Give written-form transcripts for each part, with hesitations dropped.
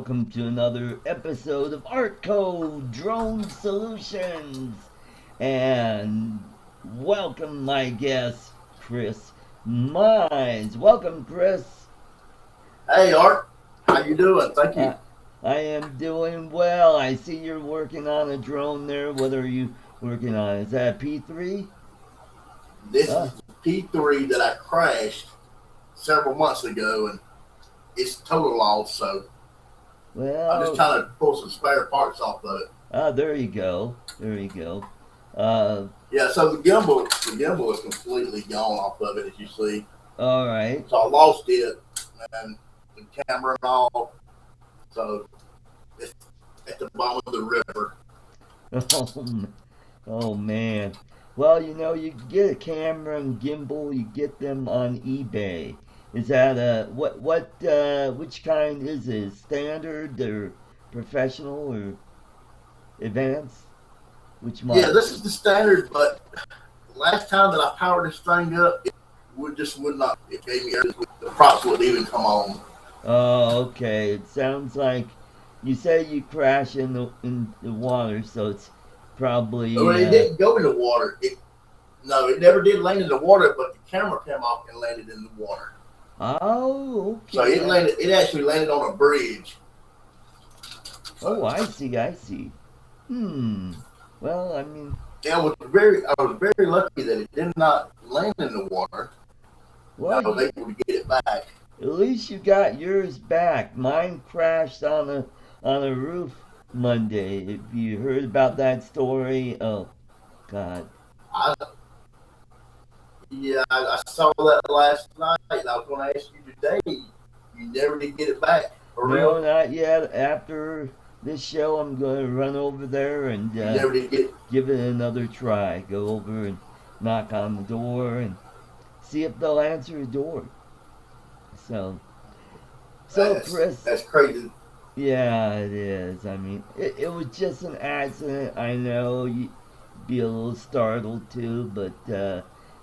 welcome to another episode of ArtCo Drone Solutions. And welcome my guest, Chris Mize. Welcome, Chris. Hey Art, how you doing? Thank you. I am doing well. I see you're working on a drone there. What are you working on? Is that a P3? This is the P3 that I crashed several months ago, and it's total loss. So I'm just trying to pull some spare parts off of it. There you go. There you go. Yeah. So the gimbal is completely gone off of it, as you see. All right. So I lost it, and the camera and all. So it's at the bottom of the river. Oh man. Well, you can get a camera and gimbal. You get them on eBay. Is that which kind is it? Standard or professional or advanced? Which model? Yeah, this is the standard. But last time that I powered this thing up, it would not. It gave me the props wouldn't even come on. Oh, okay. It sounds like you say you crash in the water, so it's probably. Well, it didn't go in the water. It never did land in the water, but the camera came off and landed in the water. Oh, okay. So it actually landed on a bridge. Oh, I see. Well, I mean. Yeah, I was very lucky that it did not land in the water. Well, I was able to get it back. At least you got yours back. Mine crashed on a roof Monday. If you heard about that story, oh God. I saw that last night, and I was going to ask you today. You never did get it back, for real? No, not yet. After this show, I'm going to run over there and never did give it another try. Go over and knock on the door and see if they'll answer the door. So Chris, that's crazy. Yeah, it is. I mean, it was just an accident. I know you'd be a little startled too, but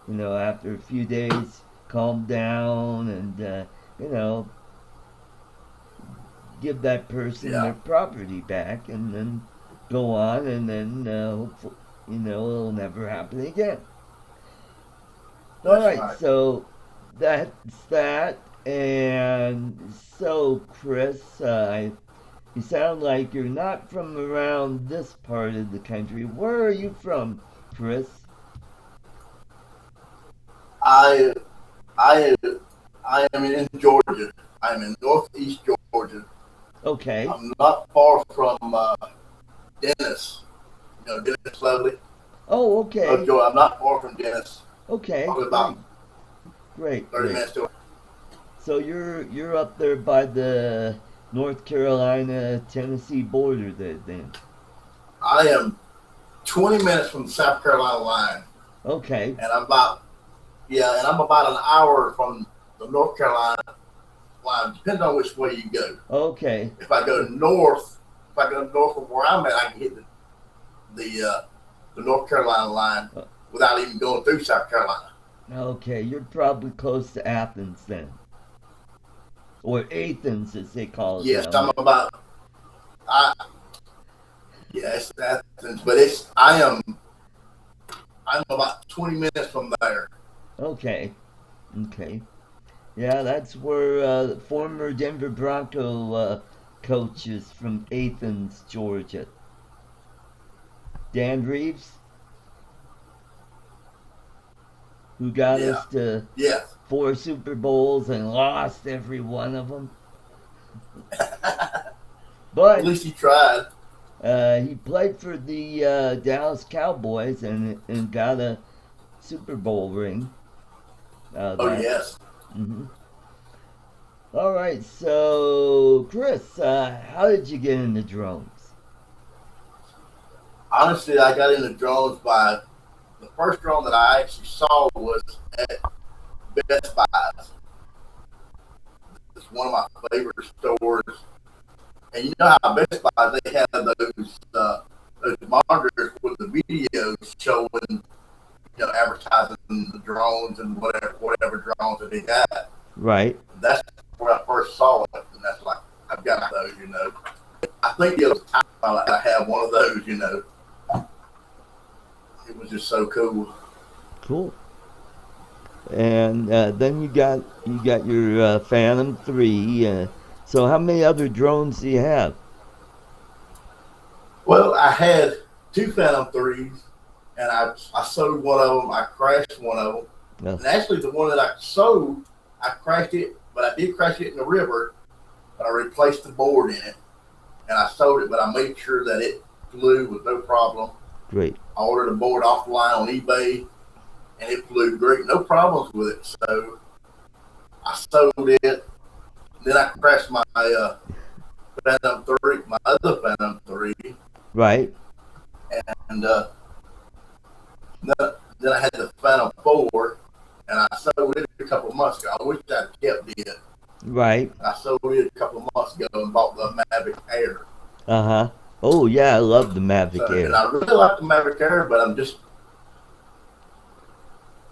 after a few days, calm down and give that person their property back, and then go on, and then hopefully, it'll never happen again. All right, so that's that. And so, Chris, you sound like you're not from around this part of the country. Where are you from, Chris? I am in Georgia. I'm in northeast Georgia. Okay. I'm not far from Dennis. Dennis Lovely. Oh, okay. I'm not far from Dennis. Okay. Probably about great. 30 minutes to. So you're up there by the North Carolina-Tennessee border then? I am 20 minutes from the South Carolina line. Okay. And I'm about an hour from the North Carolina line. Depends on which way you go. Okay. If I go north of where I'm at, I can hit the North Carolina line without even going through South Carolina. Okay, you're probably close to Athens then. Or Athens, as they call it. Yes, I'm about. Yes, Athens, but I'm about 20 minutes from there. Okay. Yeah, that's where the former Denver Bronco coach is from, Athens, Georgia. Dan Reeves, who got us to 4 Super Bowls and lost every one of them. But at least he tried. He played for the Dallas Cowboys and got a Super Bowl ring. Yes. Mm-hmm. All right, so Chris, how did you get into drones? Honestly, I got into drones by the first drone that I actually saw was at Best Buy. It's one of my favorite stores. And you know how Best Buy, they have those monitors with the videos showing, advertising the drones and whatever drones that they got. Right. That's where I first saw it, and that's like, I've got those, think it was time I had one of those. You know, it was just so cool. Cool. And then you got your Phantom 3. So how many other drones do you have? Well, I had two Phantom 3s, and I sold one of them. I crashed one of them. Oh, And actually, the one that I sold, I crashed it, but I did crash it in the river, but I replaced the board in it, and I sold it, but I made sure that it flew with no problem. great. I ordered a board off the line on eBay, and it flew great, no problems with it. So I sold it. Then I crashed my Phantom 3, my other Phantom 3, Right. and then I had the Phantom 4, and I sold it a couple of months ago. I wish I'd kept it. Right. I sold it a couple of months ago and bought the Mavic Air. Uh-huh. Oh, yeah, I love the Mavic So, Air. and I really like the Mavic Air, but I'm just,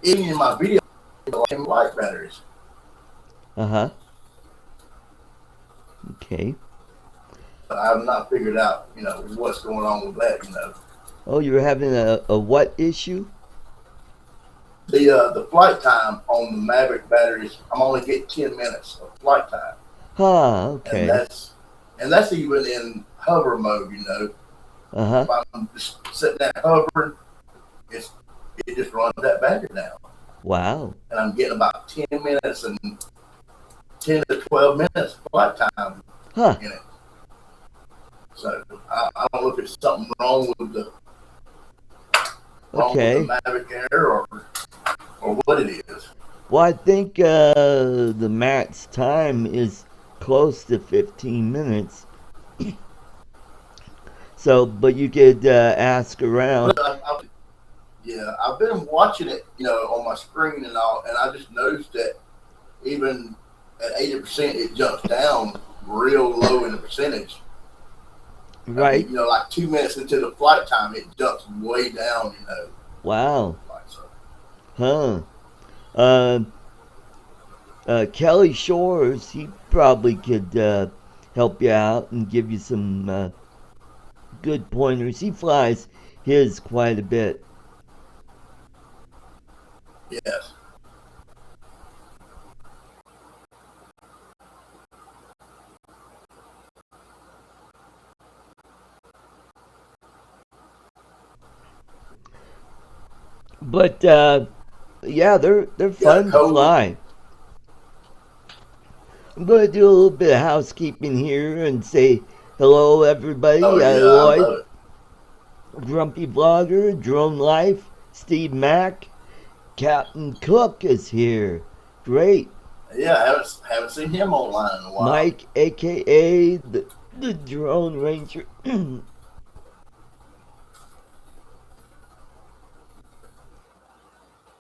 even in my video, I like batteries. Uh-huh. Okay. But I have not figured out, you know, what's going on with that, you know. Oh, you're having a what issue? The flight time on the Mavic batteries, I'm only getting 10 minutes of flight time. Huh, okay. And that's even in hover mode, you know. Uh-huh. If I'm just sitting there hovering, it just runs that battery down. Wow. And I'm getting about 10 minutes and 10 to 12 minutes flight time Huh. in it. So I don't know if it's something wrong with the Okay. Mavic Air or what it is. Well, I think the max time is close to 15 minutes. So, but you could ask around. But I've been watching it, you know, on my screen and all, and I just noticed that even at 80%, it jumps down real low in the percentage. Right. I mean, you know, like 2 minutes into the flight time, it jumps way down, you know. Wow. Like so. Huh. Kelly Shores, he probably could help you out and give you some good pointers. He flies his quite a bit. Yes. But yeah, they're fun to fly. I'm going to do a little bit of housekeeping here and say hello, everybody. Oh, yeah, Lloyd, Grumpy Vlogger, Drone Life, Steve Mack, Captain Cook is here. Great. Yeah, I haven't seen him online in a while. Mike, a.k.a. the Drone Ranger. You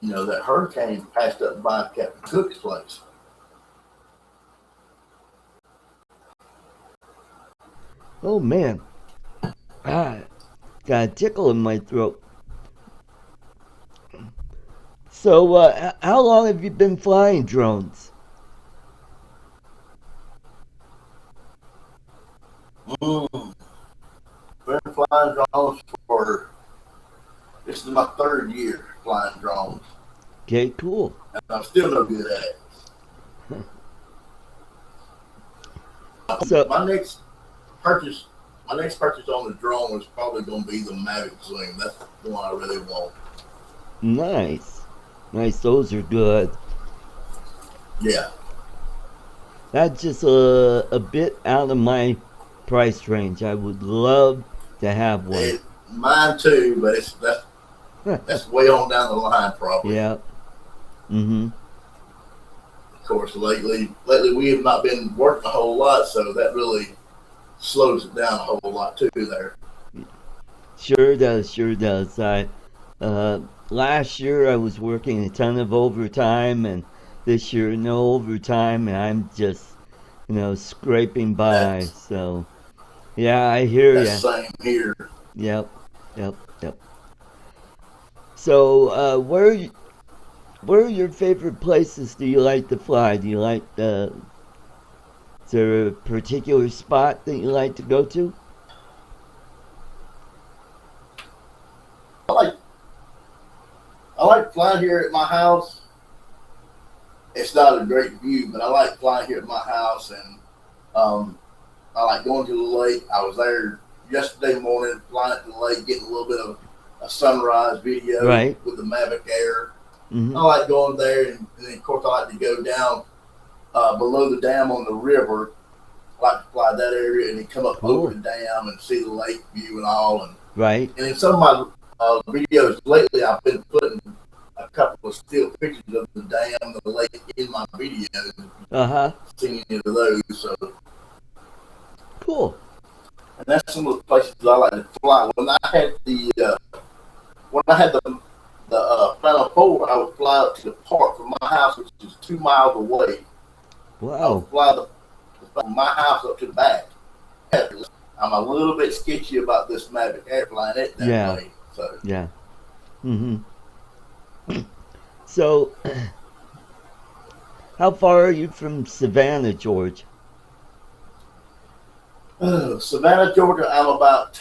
know, that hurricane passed up by Captain Cook's place. Oh, man. Got a tickle in my throat. So, how long have you been flying drones? Been flying drones for, this is my third year flying drones. Okay, cool. And I'm still no good at it. So, my next purchase on the drone is probably going to be the Mavic Swing. That's the one I really want. nice. Nice, those are good. Yeah. That's just a bit out of my price range. I would love to have one. Mine too, but that's way on down the line probably. Yeah. Mm-hmm. Of course, lately we have not been working a whole lot, so that really slows it down a whole lot too there. Sure does. Last year I was working a ton of overtime, and this year no overtime, and I'm just, scraping by. So, yeah, I hear ya. That's same here. Yep. So, where are your favorite places do you like to fly? Do you like is there a particular spot that you like to go to? flying here at my house, it's not a great view, but I like flying here at my house, and I like going to the lake. I was there yesterday morning, flying at the lake, getting a little bit of a sunrise video with the Mavic Air. Mm-hmm. I like going there, and then of course I like to go down below the dam on the river. I like to fly that area and then come up over the dam and see the lake view and all. And in some of my videos lately, I've been putting a couple of still pictures of the dam, the lake in my videos. Seeing into those, so cool. And that's some of the places I like to fly. When I had the Final Four, I would fly up to the park from my house, which is 2 miles away. Wow. I would fly from my house up to the back. I'm a little bit sketchy about this Mavic Air flying it that way. So. Yeah. Mm-hmm. So, how far are you from Savannah, George? Savannah, Georgia, I'm about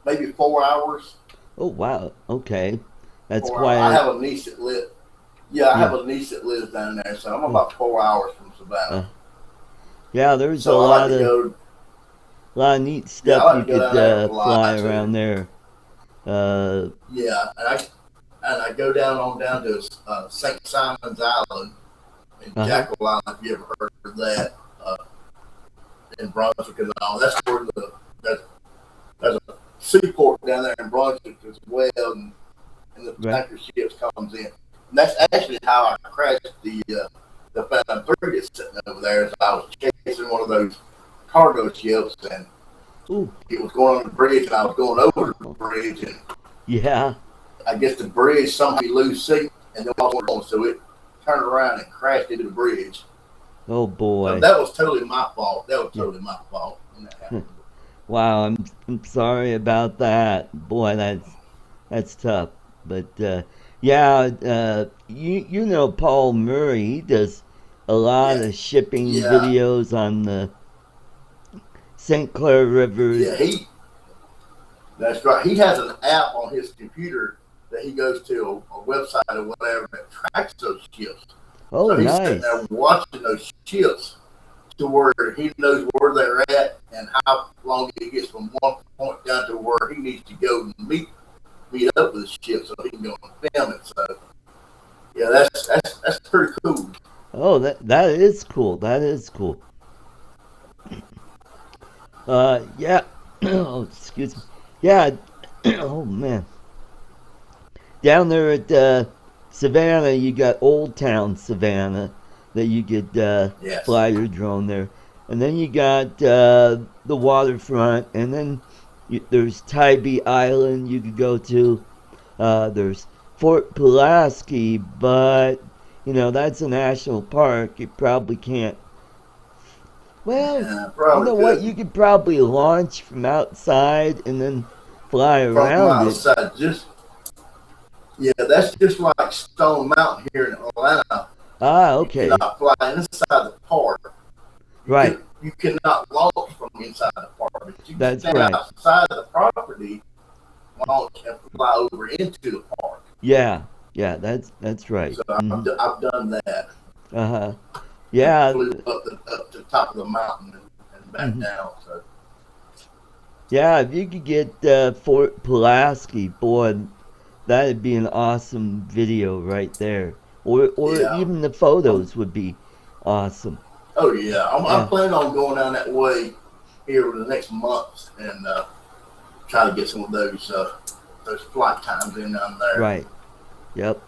maybe 4 hours. Oh, wow. Okay. That's quite. I have a niece that lives. Yeah, I have a niece that lives down there, so I'm about 4 hours from Savannah. Yeah, there's a lot of neat stuff you could fly around there. Yeah, and I go down to St. Simon's Island in Jackal Island. If you ever heard of that, in Brunswick and all, that's where there's a seaport down there in Brunswick as well, and the tanker ships comes in. And that's actually how I crashed the Phantom 3 that's sitting over there. As I was chasing one of those cargo ships, and it was going on the bridge, and I was going over the bridge, and I guess the bridge somehow lose signal, and then I was going, so it turned around and crashed into the bridge. Oh boy! So that was totally my fault. Wow, I'm sorry about that. Boy, that's tough. But you know Paul Murray. He does a lot of shipping videos on the St. Clair River. Yeah, that's right. He has an app on his computer that he goes to a website or whatever that tracks those ships. Oh, so he's nice. sitting there watching those ships to where he knows where they're at and how long it gets from one point down to where he needs to go and meet up with the ship so he can go and film it. So, yeah, that's pretty cool. Oh, that is cool. That is cool. Yeah. Oh, excuse me. Yeah. Oh man. Down there at Savannah, you got Old Town Savannah that you could fly your drone there, and then you got the waterfront, and then there's Tybee Island you could go to. There's Fort Pulaski, but you know that's a national park. You probably can't. Well, you know what? You could probably launch from outside and then fly around it. That's just like Stone Mountain here in Atlanta. Okay. You cannot fly inside the park. You cannot launch from inside the park. But you can stand outside the property, launch and fly over into the park. Yeah, that's right. So I've done that. Yeah. Flew up to the top of the mountain and back down. So. Yeah, if you could get Fort Pulaski, boy, that'd be an awesome video right there. Or even the photos would be awesome. Oh yeah, I'm planning on going down that way here over the next month and try to get some of those flight times in down there. Right. Yep.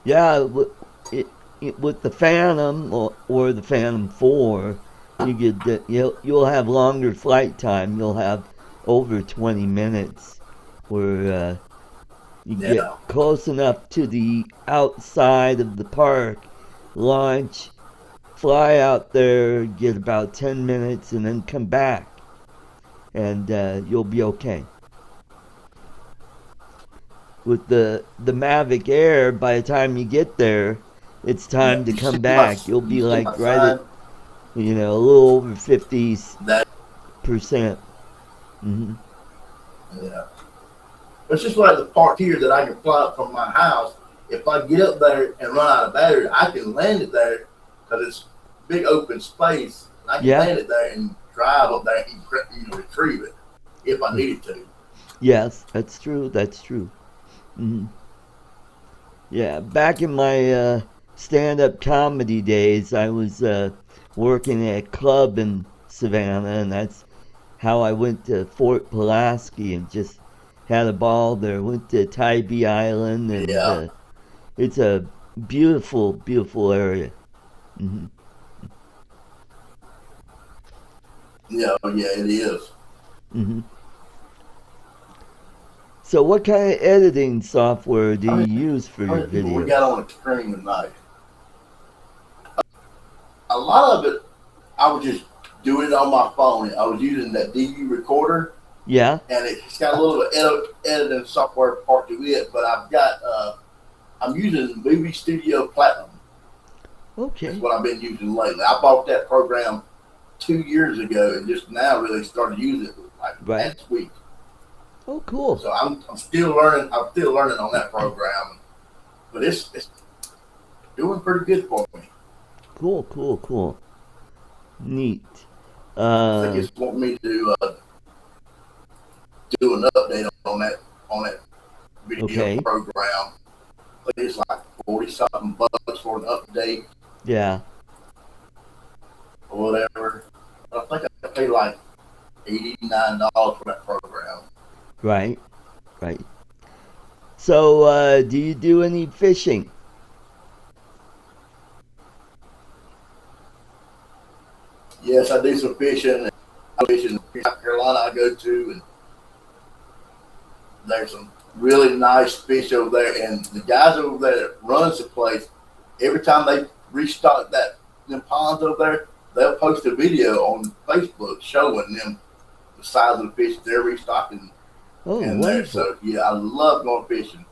Yeah, with the Phantom or the Phantom 4, you'll have longer flight time. You'll have over 20 minutes where you get close enough to the outside of the park, launch, fly out there, get about 10 minutes, and then come back, and you'll be okay. With the Mavic Air, by the time you get there, it's time to come back. You'll be like right at, a little over 50%. Mm-hmm. Yeah. It's just like the park here that I can fly up from my house. If I get up there and run out of battery, I can land it there because it's big open space. And I can land it there and drive up there and retrieve it if I needed to. Yes, that's true. That's true. Mm-hmm. Yeah, back in my stand-up comedy days, I was working at a club in Savannah, and that's how I went to Fort Pulaski and just had a ball there. Went to Tybee Island, and it's a beautiful, beautiful area. Mm-hmm. Yeah, it is. Mm-hmm. So, what kind of editing software do How you many, use for how your many people we got videos? on the screen tonight? A lot of it, I was just doing it on my phone. I was using that DV recorder, Yeah. and it's got a little editing software part to it. But I'm using Movie Studio Platinum. That's Okay. what I've been using lately. I bought that program 2 years ago, and just now really started using it like Right. last week. Oh, cool. So I'm still learning. I'm still learning on that program, but it's doing pretty good for me. Cool, cool, cool. Neat. I think it's wanting me to do an update on that video Okay. program. I think it's like 40 something bucks for an update Yeah. or whatever. I think I paid like $89 for that program. Right. Right. So, do you do any fishing? Yes, I do some fishing. I fish in South Carolina. I go to, and there's some really nice fish over there. And the guys over there that runs the place, every time they restock them ponds over there, they'll post a video on Facebook showing them the size of the fish they're restocking Oh, in there. wonderful. So yeah, I love going fishing.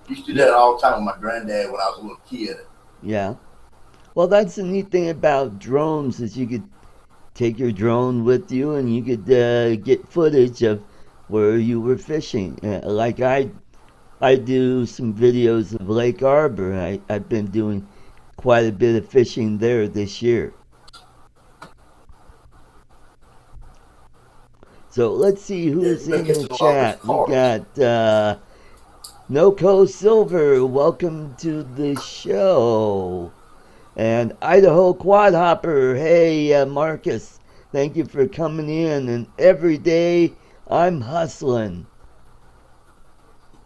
Used to do Yeah. that all the time with my granddad when I was a little kid. Yeah. Well, that's the neat thing about drones is you could take your drone with you and you could get footage of where you were fishing. Like I do some videos of Lake Arbor. I've been doing quite a bit of fishing there this year. So let's see Yeah, who's you better in the catch a lot of those chat. We carps. got Noco Silver. Welcome to the show. And Idaho Quadhopper, hey Marcus, thank you for coming in. And every day I'm hustling.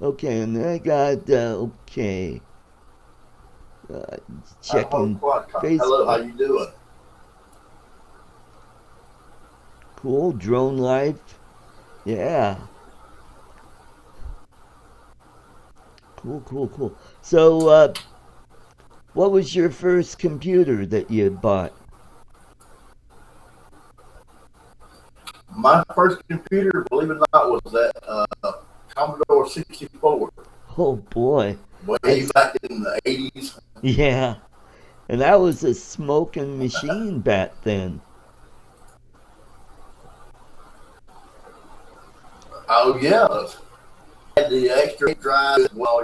Okay, and then I got uh, checking Hello, how Facebook. you doing? Cool, drone life. Yeah, cool, cool, cool. So, what was your first computer that you bought? My first computer, believe it or not, was that Commodore 64, Oh boy, way that's back in the 80s. yeah, and that was a smoking machine back then. Oh, yeah. Had the extra drive as well.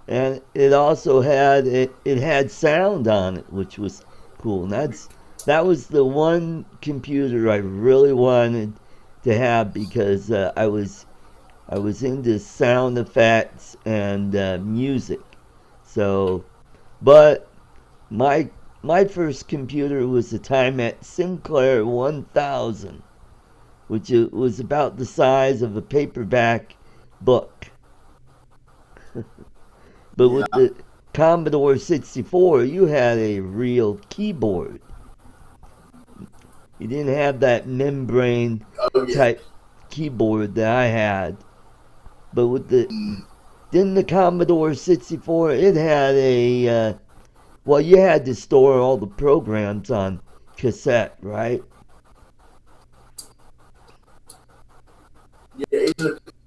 And it also had it had sound on it, which was cool. And that was the one computer I really wanted to have because I was into sound effects and music. So, but my my first computer was a time at Sinclair 1000, which was about the size of a paperback book. But with Yeah. the Commodore 64, you had a real keyboard. You didn't have that membrane Oh, yeah. type keyboard that I had. But with the Mm, then the Commodore 64, it had well, you had to store all the programs on cassette, right? yeah, it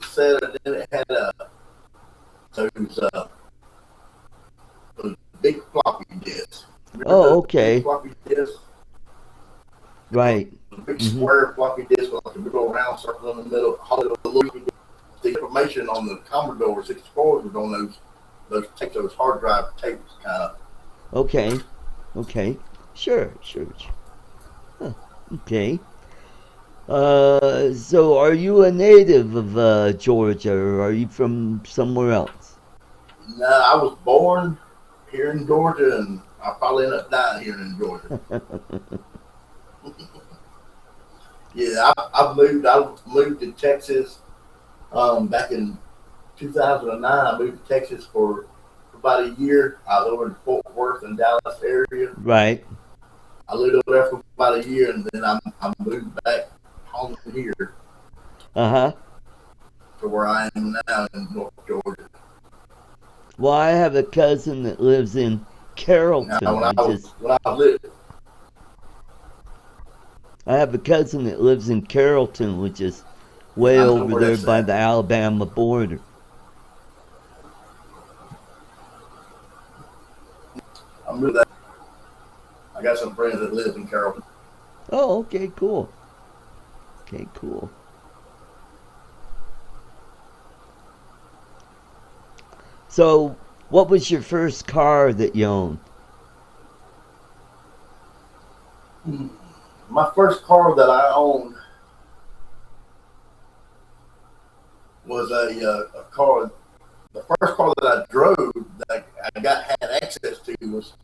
said and then it had those big floppy disks. Remember Oh, those big okay, floppy disks? right. The big Mhm. square floppy disks with like the middle round circle in the middle, the information on the Commodore 64 was on those hard drive tapes kind of. Okay. Sure. Huh. Okay. So are you a native of Georgia, or are you from somewhere else? No, I was born here in Georgia, and I probably ended up dying here in Georgia. Yeah, I moved to Texas back in 2009. I moved to Texas for about a year. I was over in Fort Worth and Dallas area. Right. I lived over there for about a year, and then I moved back home here Uh-huh. to where I am now in North Georgia. Well, I have a cousin that lives in Now, Carrollton, when I lived, I have a cousin that lives in Carrollton, which is way I know over where there that's by at. the Alabama border. I'm really that. I got some friends that live in Carrollton. Oh, okay, cool. So, what was your first car that you owned? My first car that I owned was a car. The first car that I drove that had access to was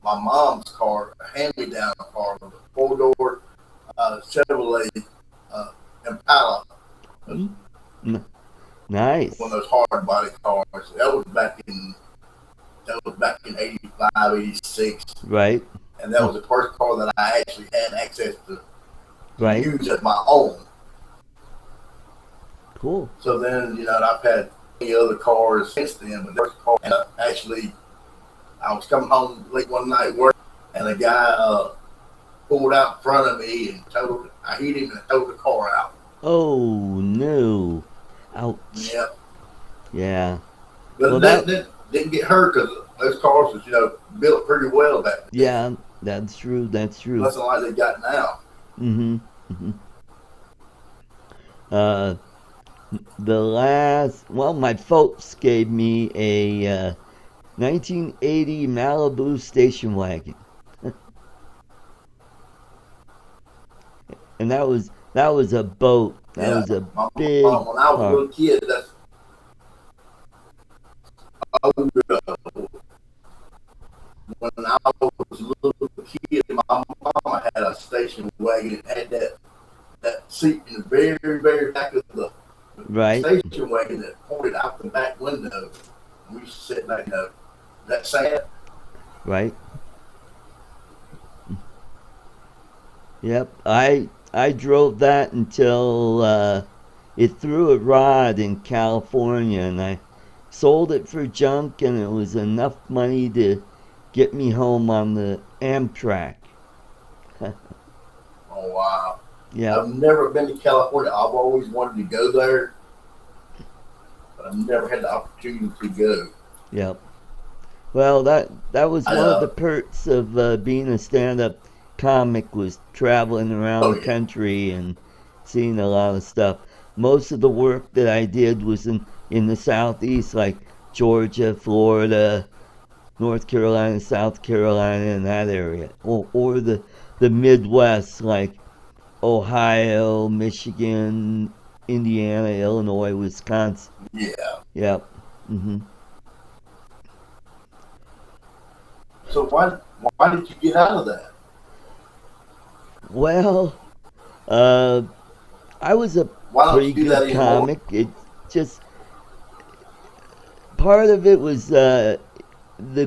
my mom's car, a hand-me-down car, with a four-door Chevrolet Impala. N- Nice. One of those hard body cars. That was back in 85, 86. Right. And that was the first car that I actually had access to Right. use as my own. Cool. So then, I've had many other cars since then, but there's a car. And actually, I was coming home late one night work, and a guy pulled out in front of me and I hit him and towed the car out. Oh, no. Ouch. Yep. Yeah. But Well, that didn't get hurt because those cars was, built pretty well back then. Yeah, that's true. Nothing like they got now. Mm-hmm. My folks gave me a 1980 Malibu station wagon, and that was a boat. That was a big When I was a car. little kid, when I was a little kid, my mama had a station wagon. It had that seat in the very, very back of the Right. station wagon that pointed out the back window. We used to sit back, that sad. Right. Yep. I drove that until it threw a rod in California, and I sold it for junk, and it was enough money to get me home on the Amtrak. Oh, wow. Yeah. I've never been to California. I've always wanted to go there, but I've never had the opportunity to go. Yep. Well, that was one of the perks of being a stand-up comic, was traveling around the country and seeing a lot of stuff. Most of the work that I did was in the Southeast, like Georgia, Florida, North Carolina, South Carolina, in that area, or the Midwest, like Ohio, Michigan, Indiana, Illinois, Wisconsin. Yeah. Yep. Mm-hmm. So why did you get out of that? Well, I was a Why don't pretty you do that good anymore? comic. It just, part of it was the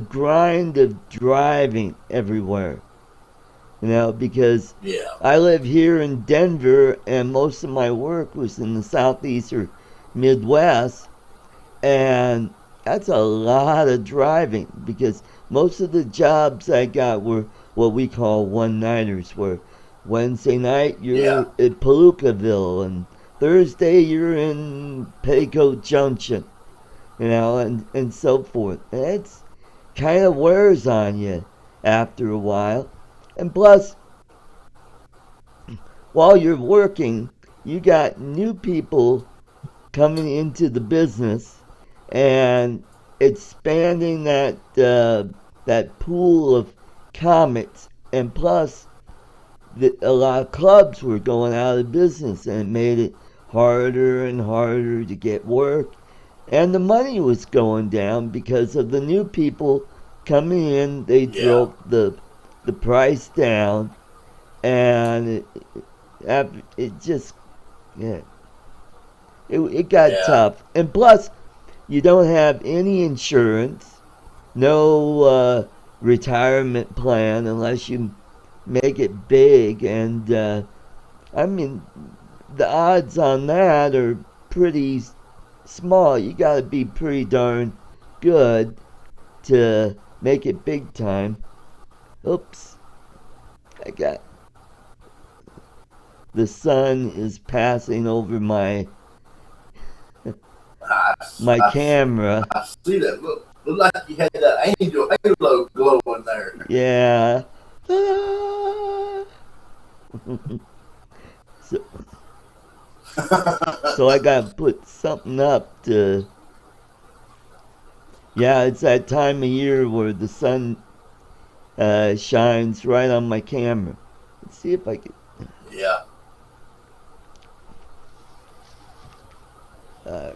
grind of driving everywhere. Because I live here in Denver, and most of my work was in the Southeast or Midwest, and that's a lot of driving, because most of the jobs I got were what we call one-nighters, where Wednesday night you're at Palookaville, and Thursday you're in Petticoat Junction, and so forth. And it's kind of wears on you after a while. And plus, while you're working, you got new people coming into the business and expanding that pool of comics, and plus a lot of clubs were going out of business, and it made it harder and harder to get work, and the money was going down because of the new people coming in. They Yeah. drove the price down, and it just, yeah, it got Yeah. tough. And plus, you don't have any insurance, no retirement plan unless you make it big, and I mean, the odds on that are pretty small. You got to be pretty darn good to make it big time. Oops, I got the sun is passing over my I camera. see that. Look like you had that angel halo glowing there. Yeah. so, so I got to put something up to. Yeah, it's that time of year where the sun shines right on my camera. Let's see if I can. Yeah. Alright.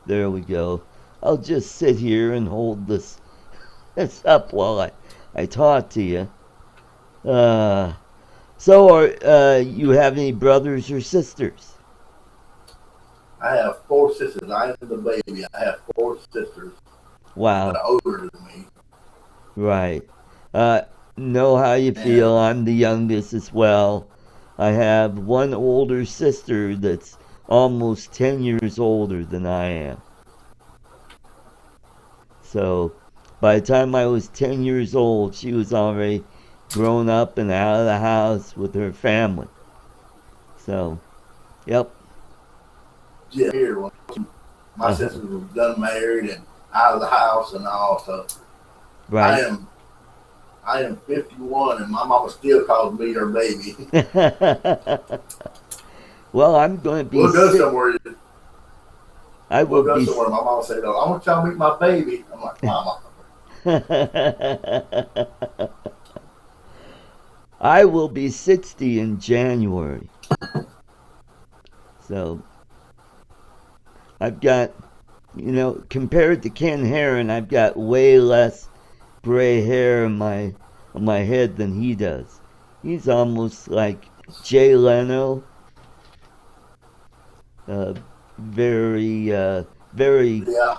There we go. I'll just sit here and hold this up while I talk to you. You have any brothers or sisters? I have 4 sisters. I am the baby. I have 4 sisters Wow. that are older than me. Right. Know how you feel. And I'm the youngest as well. I have one older sister that's almost 10 years older than I am. So by the time I was 10 years old, she was already grown up and out of the house with her family. So, yep. yeah, here when my sisters were done married and out of the house and all. So Right. I am 51, and my mama still calls me her baby. Well, I'm going to be We'll go somewhere. I We'll will go be. somewhere. My mama said, "Oh, I want y'all to meet my baby." I'm like, "Mama." I will be 60 in January. So I've got, compared to Ken Heron, I've got way less gray hair on my head than he does. He's almost like Jay Leno. Very, very. Yeah.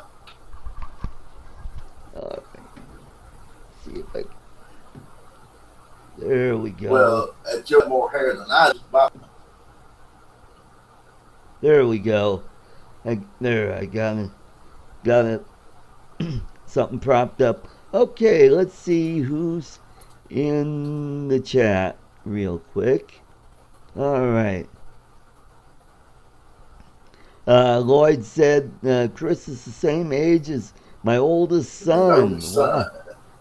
See if I. There we go. Well, you have more hair than I do. There we go. I got it. Something propped up. Okay, let's see who's in the chat real quick. All right. Lloyd said Chris is the same age as my oldest son. Wow.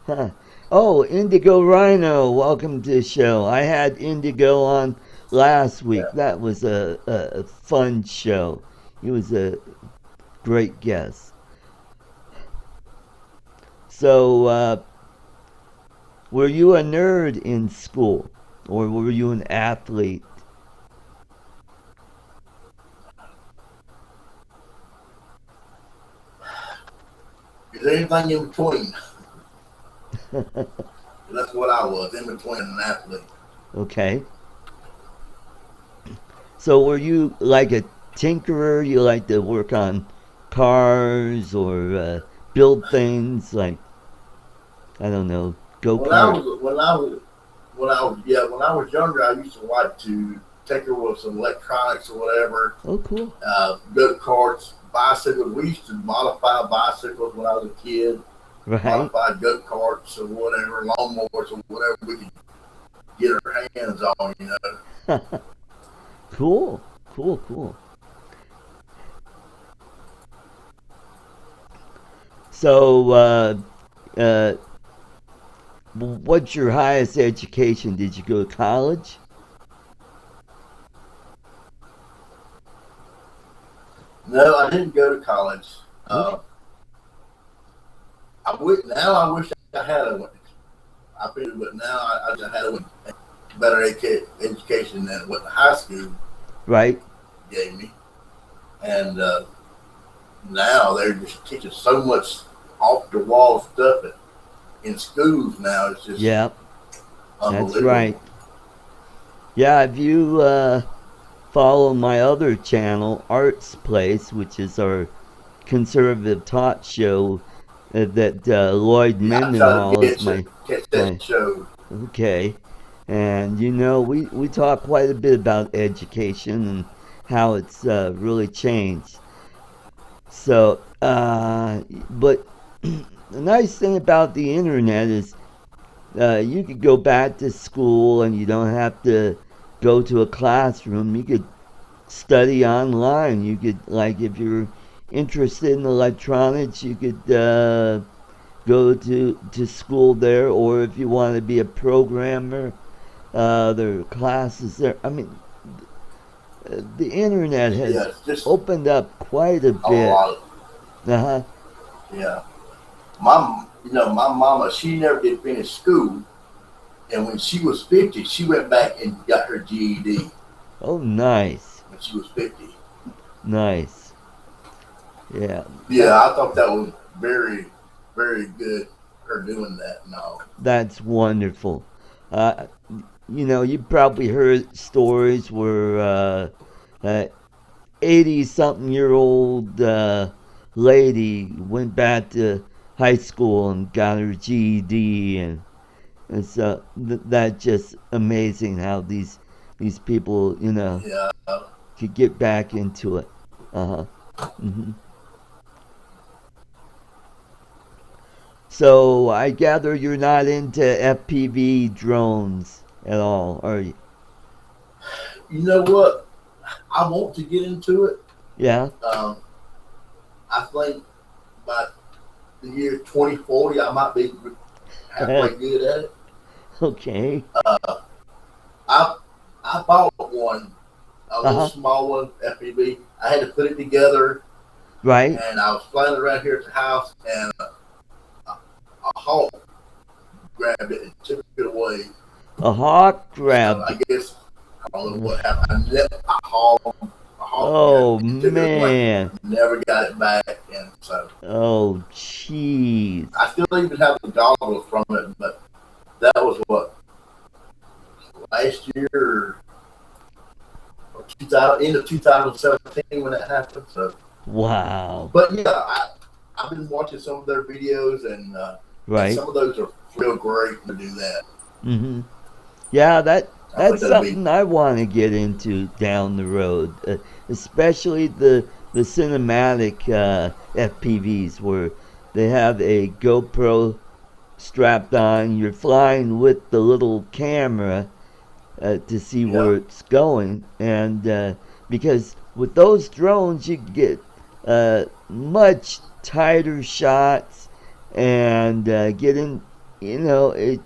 Huh. Oh, Indigo Rhino, welcome to the show. I had Indigo on last week. Yeah. That was a fun show. He was a great guest. So, were you a nerd in school, or were you an athlete? Is there anything in between? That's what I was, in between an athlete. Okay. So were you like a tinkerer? You like to work on cars or build things like, I don't know, go kart? When I was younger, I used to like to tinker with some electronics or whatever. Oh, cool. Go karts, bicycles. We used to modify bicycles when I was a kid. Right. Modified go karts or whatever, lawnmowers or whatever we could get our hands on, Cool. So, what's your highest education? Did you go to college? No, I didn't go to college. Okay. I would now. I wish I had a. I feel, but now I had a better education than what the high school Right. gave me, and now they're just teaching so much off the wall stuff in schools now. It's just Yeah. That's right. unbelievable. Yeah. If you follow my other channel, Arts Place, which is our conservative talk show that Lloyd Yeah, I try to Mendenhall is catch my that show. okay. And we talk quite a bit about education and how it's really changed. So, but the nice thing about the internet is you could go back to school and you don't have to go to a classroom. You could study online. You could, like, if you're interested in electronics, you could go to school there, or if you want to be a programmer, there are classes there. I mean, the internet Yeah, has it's just opened up quite a a bit. lot. Uh-huh. Yeah, my mama, she never did finish school, and when she was 50, she went back and got her GED Oh, nice. when she was 50. Nice. Yeah. Yeah, I thought that was very, very good. Her doing that and all. That's wonderful. Uh, you probably heard stories where 80-something-year-old lady went back to high school and got her GED, and so that's just amazing how these people, Yeah, could get back into it. Uh huh. So I gather you're not into FPV drones at all, are you? you know what? I want to get into it. Yeah. Um, I think by the year 2040, I might be halfway good at it. Okay. I I bought one, a Uh little huh. small one, FPV. I had to put it together, Right. and I was flying around here at the house, and a hawk grabbed it and took it away. A hawk So grabbed I it. guess I don't know what happened. I let a hawk Oh and took it away. man. Never got it back, and so Oh jeez. I still even have the goggles from it. But that was what last year or 2000, end of 2017 when that happened. So, Wow. but yeah, I've been watching some of their videos, and Right. some of those are real great to do that. Mhm. Yeah, I think that's that'll be something I want to get into down the road, especially the cinematic FPVs where they have a GoPro strapped on. You're flying with the little camera to see yeah, where it's going, and because with those drones you get much tighter shots and get in. It's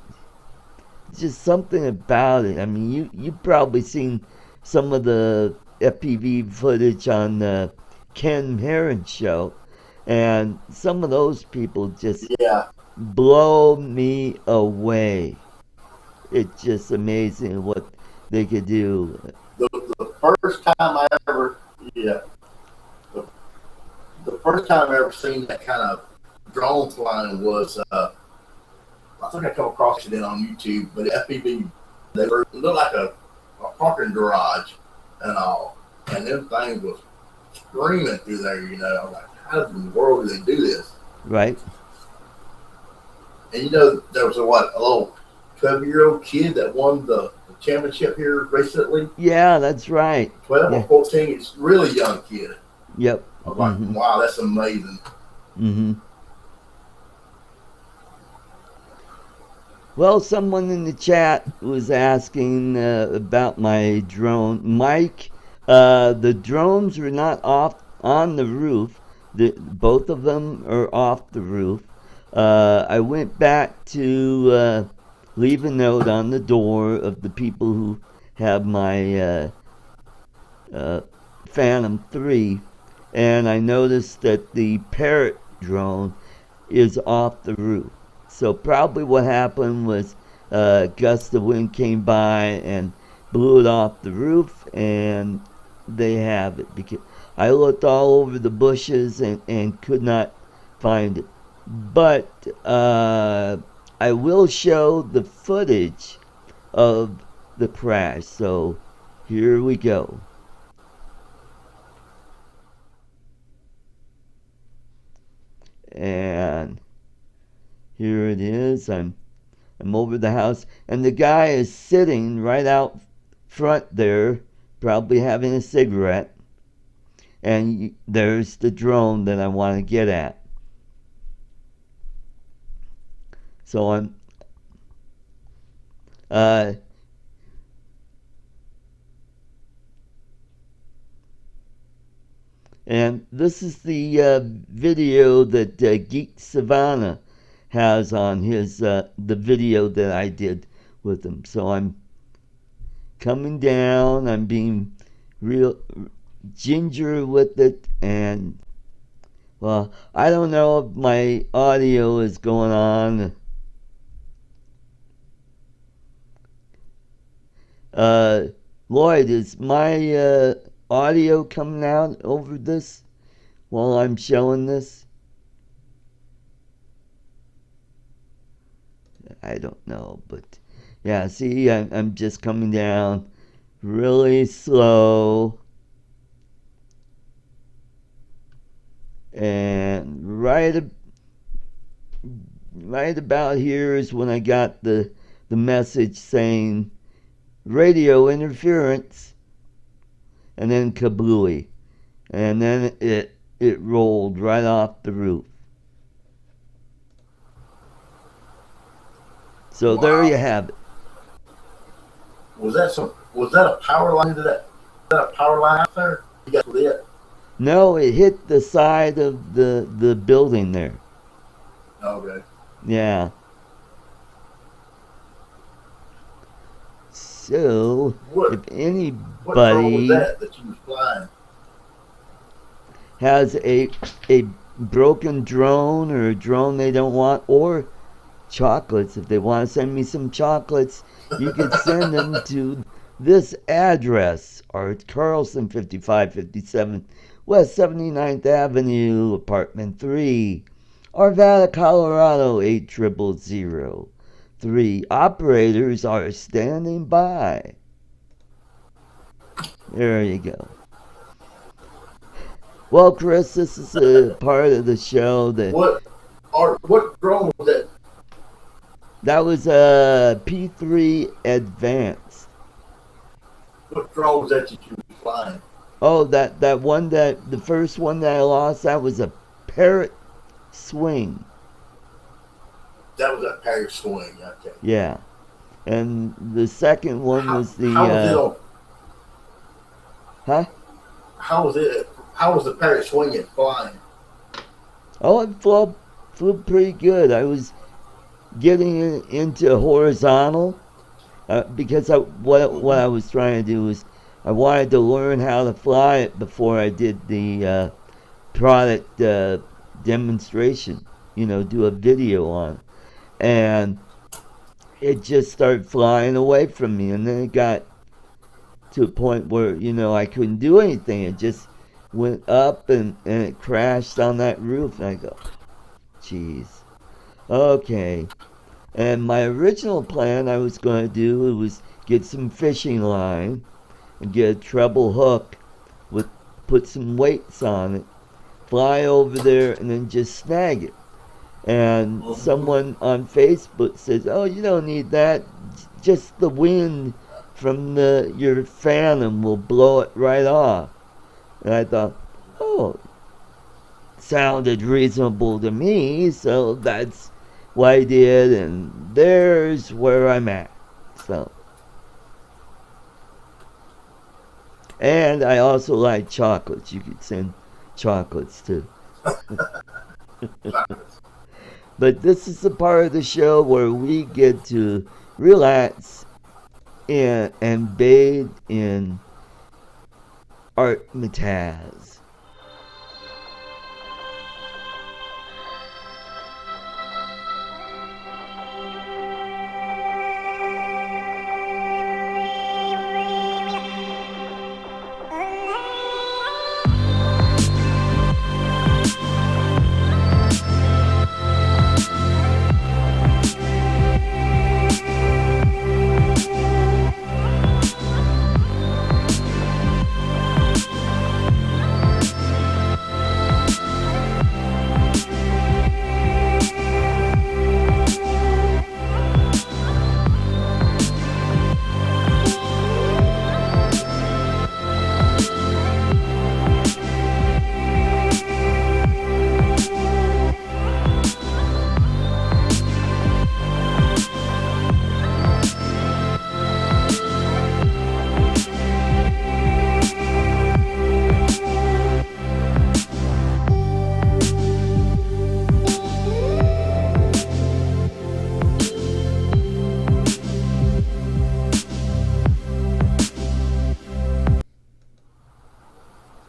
just something about it. I mean, you've probably seen some of the FPV footage on the Ken Heron show, and some of those people just yeah. blow me away. It's just amazing what they could do. The first time I ever yeah the, the first time I ever seen that kind of drone flying was I think I come across it on YouTube, but FPV they were looked like a parking garage and all, and them things was screaming through there. I was like, how in the world do they do this? Right? And there was a little 12-year-old kid that won the championship here recently. Yeah, that's right. 12 or Yeah. 14, it's a really young kid. Yep. I was like, Mhm. wow, that's amazing. Mhm. Well, someone in the chat was asking about my drone, Mike. The drones are not off on the roof. Both of them are off the roof. I went back to leave a note on the door of the people who have my uh, Phantom 3, and I noticed that the parrot drone is off the roof. So probably what happened was a gust of wind came by and blew it off the roof, and they have it. Because I looked all over the bushes and could not find it. But I will show the footage of the crash. So here we go. And here it is. I'm over the house, and the guy is sitting right out front there, probably having a cigarette. And there's the drone that I want to get at. So I'm and this is the video that Geek Savannah has on his the video that I did with him. So I'm coming down. I'm being real ginger with it, and well, I don't know if my audio is going on. Lloyd, is my audio coming out over this while I'm showing this? I don't know, but yeah, see, I'm just coming down really slow. And right about here is when I got the message saying radio interference, and then kablooey, and then it rolled right off the roof. So wow. There you have it. Was that a power line to that? Was that a power line out there? You got lit? No, it hit the side of the building there. Okay. Yeah. So, if anybody what drone was that you was flying? Has a broken drone or a drone they don't want, or chocolates, if they want to send me some chocolates, you could send them to this address, Art Carlson, 5557 West 79th Avenue, Apartment 3, Arvada, Colorado, 80003. Operators are standing by. There you go. Well, Chris, this is a part of the show that... What drone was that? That was a P3 Advanced. What drone was that you were flying? Oh, that one the first one that I lost, that was a Parrot Swing. That was a Parrot Swing, okay. Yeah. And the second one was the... How was the Parrot Swing flying? Oh, it flew pretty good. I was getting into horizontal because what I was trying to do was I wanted to learn how to fly it before I did the product demonstration, do a video on it. And it just started flying away from me, and then it got to a point where I couldn't do anything. It just went up and it crashed on that roof, and I go, jeez. Okay. And my original plan I was going to do was get some fishing line and get a treble hook put some weights on it, fly over there, and then just snag it. And someone on Facebook says, oh, you don't need that. Just the wind from your Phantom will blow it right off. And I thought, oh, sounded reasonable to me, so that's what I did, and there's where I'm at. So, and I also like chocolates. You could send chocolates too. But this is the part of the show where we get to relax and bathe in Art Mataz.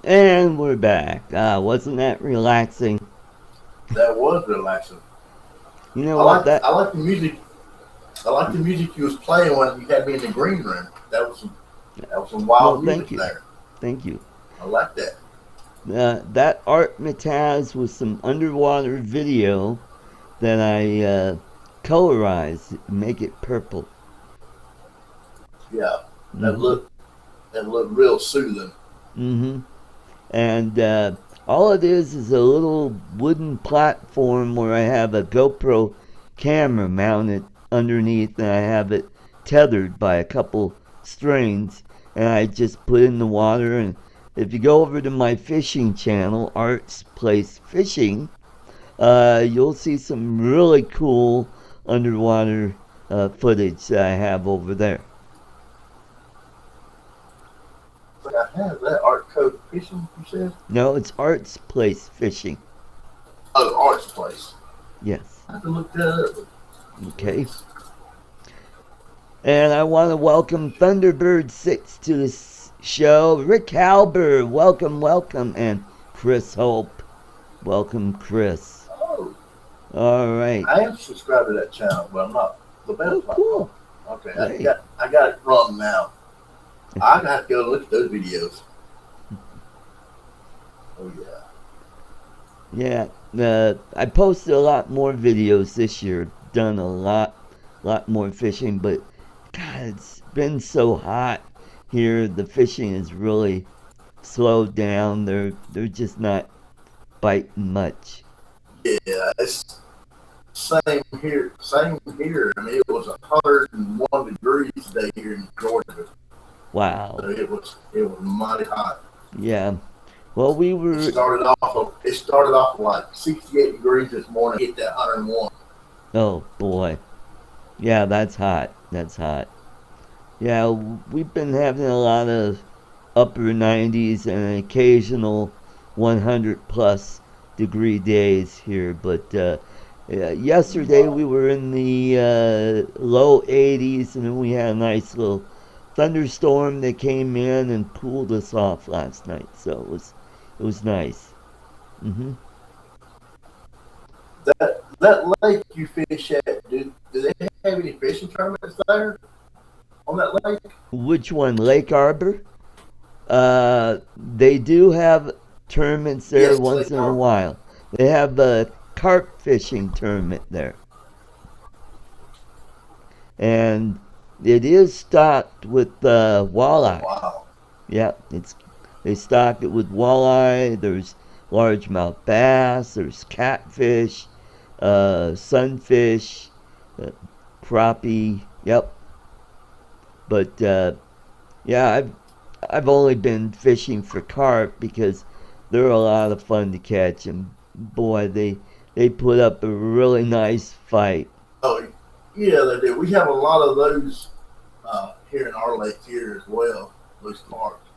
And we're back. Wasn't that relaxing? That was relaxing. You know what that? I like the music. I like the music you was playing when you had me in the green room. That was some Well, wild thank music you, there. thank you. I like that. That Art Mataz was some underwater video that I colorized, make it purple. Yeah, that Mm-hmm. looked that looked real soothing. Mm-hmm. And all it is a little wooden platform where I have a GoPro camera mounted underneath, and I have it tethered by a couple strings, and I just put in the water. And if you go over to my fishing channel, Art's Place Fishing, you'll see some really cool underwater footage that I have over there. But I have that art code fishing. You said? No, it's Art's Place Fishing. Oh, Art's Place. Yes. I have to look that up. Okay. And I want to welcome Thunderbird6 to the show. Rick Halber, welcome, welcome. And Chris Hope, welcome, Chris. Oh, All right. I am subscribed to that channel, but I'm not. The Oh, cool. Okay, Great. I got it wrong now. I got to go look at those videos. Oh Yeah, yeah. I posted a lot more videos this year. Done a lot more fishing, but God, it's been so hot here. The fishing is really slowed down. They're just not biting much. Yeah, it's same here. Same here. I mean, it was 101 degrees today here in Georgia. Wow. So it was mighty hot. Yeah. Well, we were. It started off like 68 degrees this morning. Hit that 101. Oh boy. Yeah, that's hot. That's hot. Yeah, we've been having a lot of upper 90s and an occasional 100 plus degree days here, but yesterday we were in the low 80s, and then we had a nice little thunderstorm that came in and cooled us off last night, so it was nice. Mm-hmm. That lake you fish at, do they have any fishing tournaments there on that lake? Which one, Lake Arbor? They do have tournaments there Yes, once Lake in a Arbor. while. They have a carp fishing tournament there, and it is stocked with walleye. Wow. Yeah, they stock it with walleye. There's largemouth bass. There's catfish, sunfish, uh, crappie. Yep. But yeah, I've only been fishing for carp because they're a lot of fun to catch, and boy, they put up a really nice fight. Oh, yeah, they do. We have a lot of those here in our lake here as well. Those carps.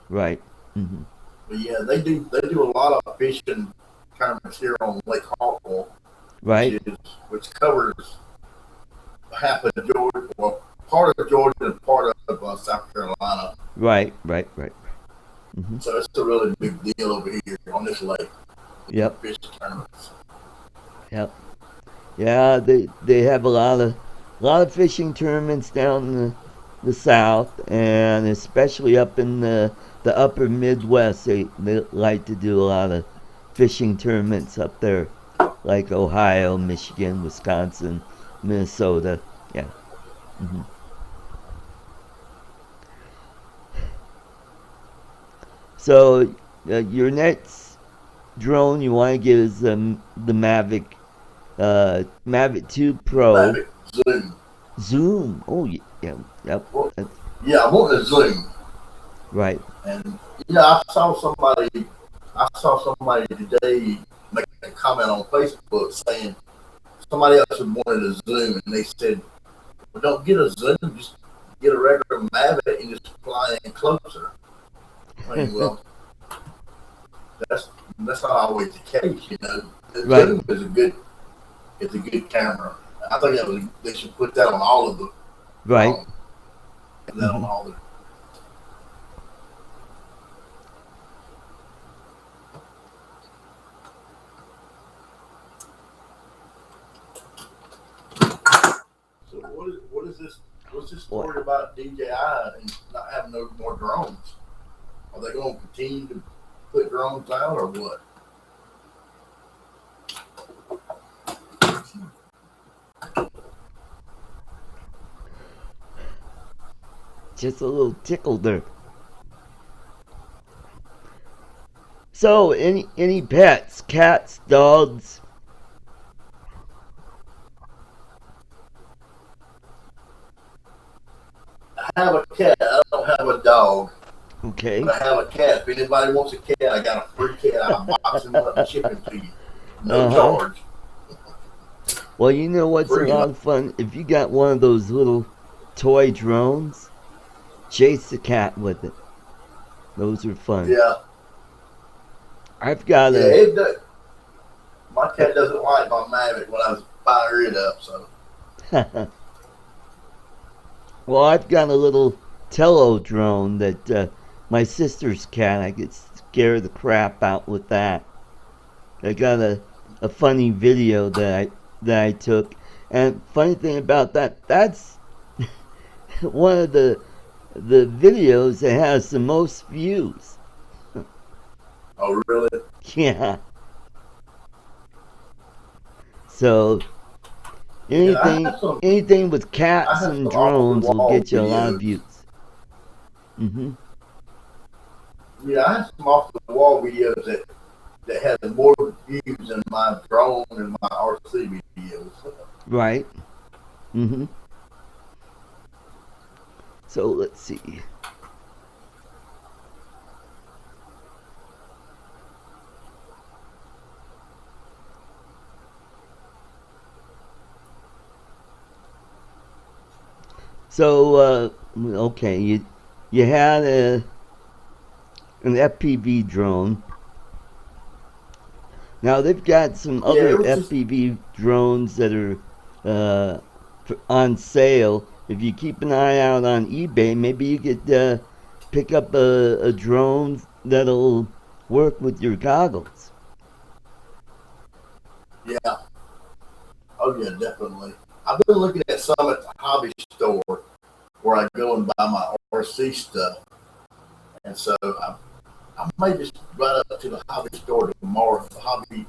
Right. Hmm. But yeah, they do. They do a lot of fishing tournaments here on Lake Hartwell, Right. which covers half of Georgia, well, part of Georgia and part of South Carolina. Right. Right. Right. Hmm. So it's a really big deal over here on this lake. Yep. Fishing tournaments. Yep. Yeah, they have a lot of fishing tournaments down in the south, and especially up in the upper Midwest. They like to do a lot of fishing tournaments up there, like Ohio, Michigan, Wisconsin, Minnesota. Yeah. Hmm. So your next drone you want to get is the Mavic Mavic 2 Pro. Mavic Zoom. Zoom. Oh yeah, yep. Well, That's yeah, I want a Zoom. right. And yeah, I saw somebody today make a comment on Facebook saying somebody else had wanted a Zoom, and they said, "Well, don't get a Zoom, just get a regular Mavic and just fly in closer." I mean, well, that's not always the case, you know. The Right. Zoom is a good camera. I think they should put that on all of the Right. that on Hmm. all the. what's this What? story about DJI and not having no more drones? Are they going to continue to put drones out or what? Just a little tickle there. So, any pets? Cats, dogs? I have a cat. I don't have a dog. Okay. But I have a cat. If anybody wants a cat, I got a free cat. I'll box him up and ship him to you. No charge. Well, you know what's a lot of fun? If you got one of those little toy drones, chase the cat with it. Those are fun. Yeah. I've got my cat doesn't like my Mavic when I was firing it up, so. Well, I've got a little Tello drone that my sister's cat, I get scared the crap out with that. I got a funny video that I took, and funny thing about that's one of the videos that has the most views. Oh, really? Yeah. So anything with cats and drones will get you a lot of views. Yeah, I have some off the wall videos that have more views than my drone and my RC videos. Right. So let's see. So okay, you had an FPV drone. Now they've got some other FPV drones that are on sale. If you keep an eye out on eBay, maybe you could pick up a drone that'll work with your goggles. Yeah. Oh yeah, definitely. I've been looking at some at the hobby store where I go and buy my RC stuff, and so I may just run up to the hobby store tomorrow. The Hobby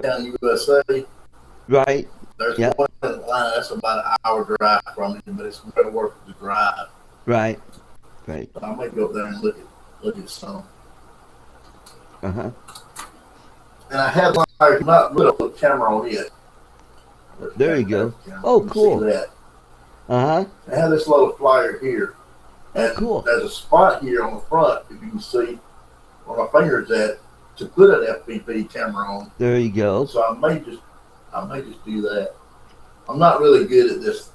Town USA. Right. There's one in Atlanta. That's about an hour drive from me, but it's well worth the drive. Right. So I may go up there and look at some. And I have not put a camera on yet. There you go. Oh, cool. That. I have this little flyer here. And cool. There's a spot here on the front, if you can see where my finger's at, to put an FPV camera on. There you go. So I may just do that. I'm not really good at this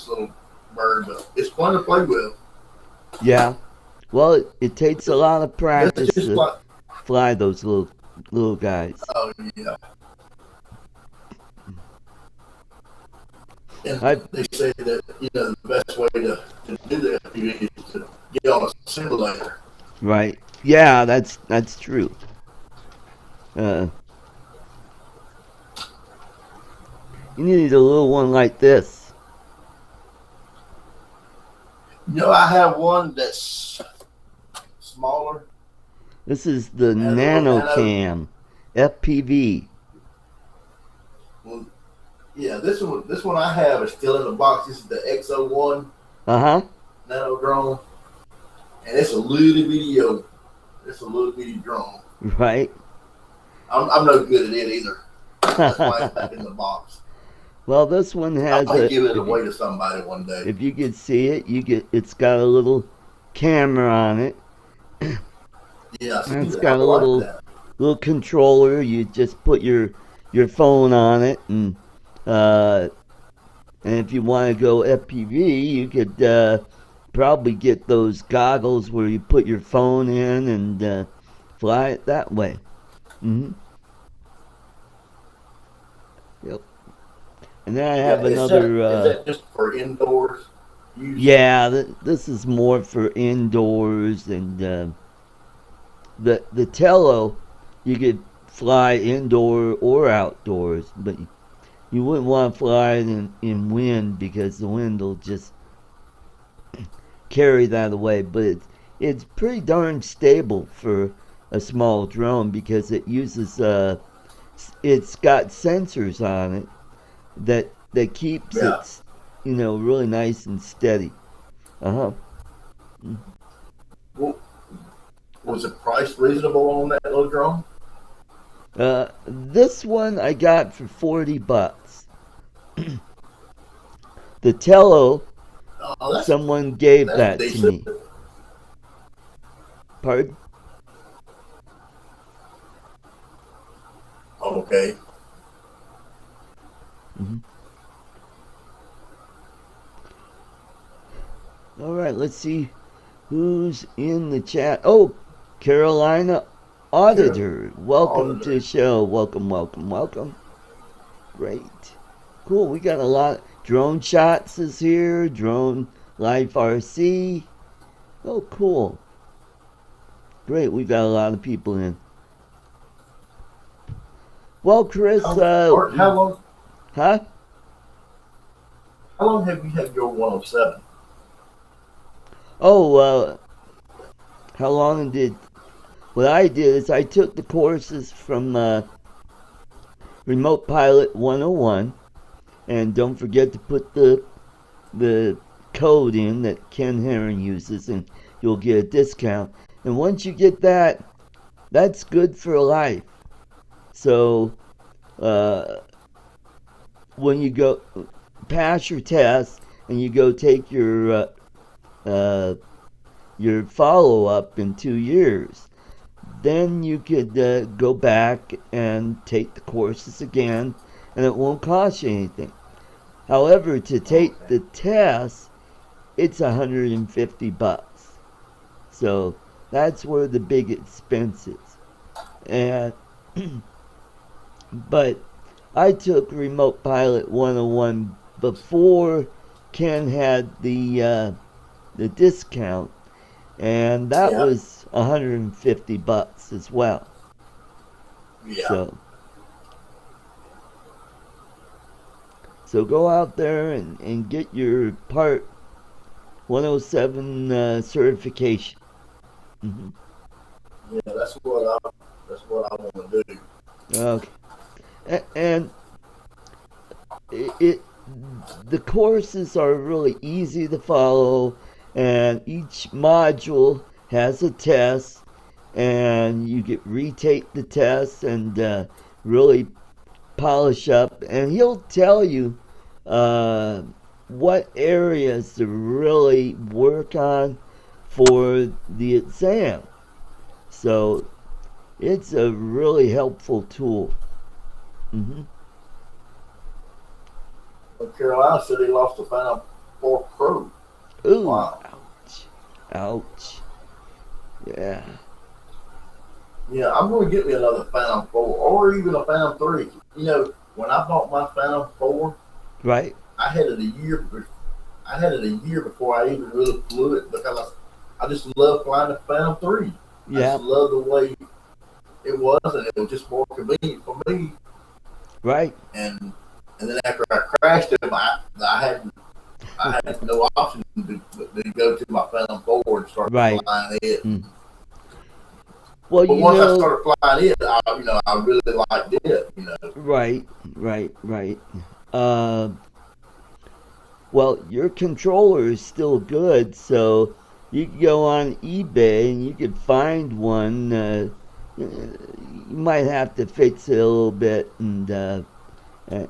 little bird, but it's fun to play with. Yeah. Well, it takes a lot of practice to fly those little guys. Oh yeah. And they say that the best way to do the FPV is to get on a simulator. Right. Yeah, that's true. You need a little one like this. I have one that's smaller. This is the NanoCam FPV. Well, yeah, this one I have is still in the box. This is the X01 Nano drone, and it's a little bitty drone. Right. I'm no good at it either. That's why it's back in the box. Well, this one has. I might give it away to somebody one day. If you could see it, it's got a little camera on it. Yeah, it's got a little controller. You just put your phone on it, and if you want to go FPV, you could probably get those goggles where you put your phone in and fly it that way. Yep. And then I have another. Is that just for indoors use? Yeah, this is more for indoors, and the Tello, you could fly indoor or outdoors, but you wouldn't want to fly it in wind because the wind will just carry that away. But it's pretty darn stable for a small drone because it uses it's got sensors on it that keeps it really nice and steady. Uh-huh. Well, was the price reasonable on that little drone? This one I got for $40. The Tello, someone gave that decent. to me. Pardon? Okay. Mm-hmm. All right, let's see who's in the chat. Oh, Carolina Auditor. Welcome to the show. Welcome, welcome, welcome. Great. Cool. We got a lot. Drone Shots is here. Drone Life RC. Oh, cool. Great. We got a lot of people in. Well, Chris. How long? Huh? How long have you had your 107? Oh, how long did... What I did is I took the courses from Remote Pilot 101, and don't forget to put the code in that Ken Herron uses, and you'll get a discount. And once you get that, that's good for life. So when you go pass your test and you go take your follow-up in 2 years, then you could go back and take the courses again, and it won't cost you anything. However, to take the test, it's $150. So that's where the big expense is. And but I took Remote Pilot 101 before Ken had the discount, and that was $150 as well. Yeah. So go out there and get your Part 107 certification. Mm-hmm. Yeah, that's what I want to do. Okay. And the courses are really easy to follow, and each module has a test, and you get retake the test and really polish up, and he'll tell you what areas to really work on for the exam. So it's a really helpful tool. Mm-hmm. Well, Carolina said he lost a Phantom 4 Pro. Ooh, wow. Ouch. Yeah. Yeah, I'm going to get me another Phantom 4 or even a Phantom 3. You know, when I bought my Phantom 4, right, I had it a year before I even really flew it because I just love flying the Phantom 3. Yeah. I just love the way it was, and it was just more convenient for me. Right. And then after I crashed it, I had no option to go to my Phantom 4 and start flying it. Mm. Well, but once I started flying it, I really liked it. Right. Well, your controller is still good, so you can go on eBay and you could find one. You might have to fix it a little bit, and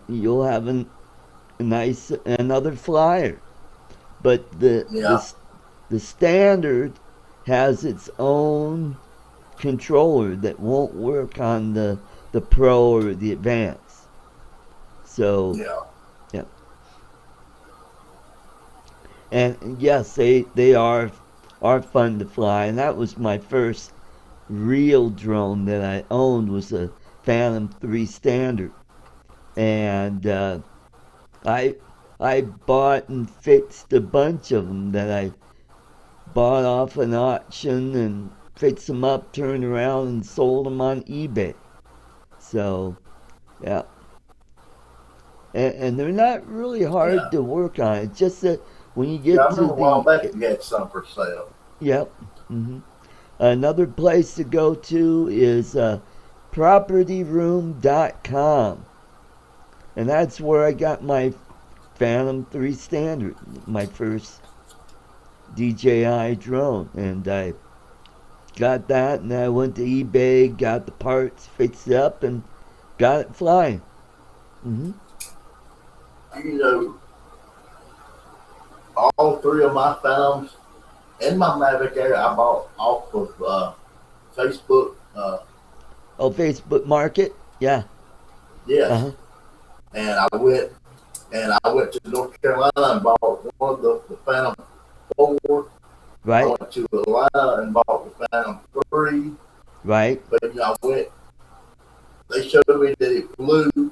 you'll have another flyer. But the standard has its own controller that won't work on the Pro or the Advance. So yeah. And yes, they are fun to fly, and that was my first real drone that I owned, was a Phantom 3 Standard, and I bought and fixed a bunch of them that I bought off an auction and fixed them up, turned around and sold them on eBay. So yeah. and they're not really hard Yeah. to work on. It's just that when you Yeah, I get to remember a while the back you had some for sale. yep. Another place to go to is propertyroom.com. And that's where I got my Phantom 3 Standard, my first DJI drone. And I got that, and I went to eBay, got the parts, fixed it up, and got it flying. hmm You know, all three of my Phantoms and my Mavic Air I bought off of Facebook. Oh, Facebook Market? Yeah. Uh Yes, huh. and I went to North Carolina and bought one of the Phantom 4. I Right, went to Atlanta and bought the Phantom 3. right. But I went. They showed me that it flew. And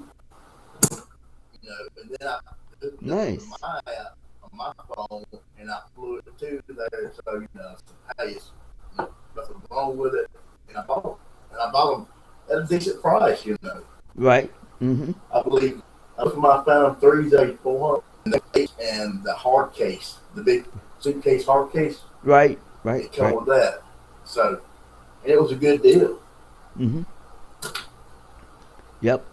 then I hooked it up to Nice. my app on my phone, and I flew it to there. So hey, it's nothing wrong with it. And I bought them at a decent price. Right. hmm I believe I was my Phantom 3s at 400, and the hard case, the big suitcase hard case, Right, right, it come right. with that. So and it was a good deal. hmm Yep.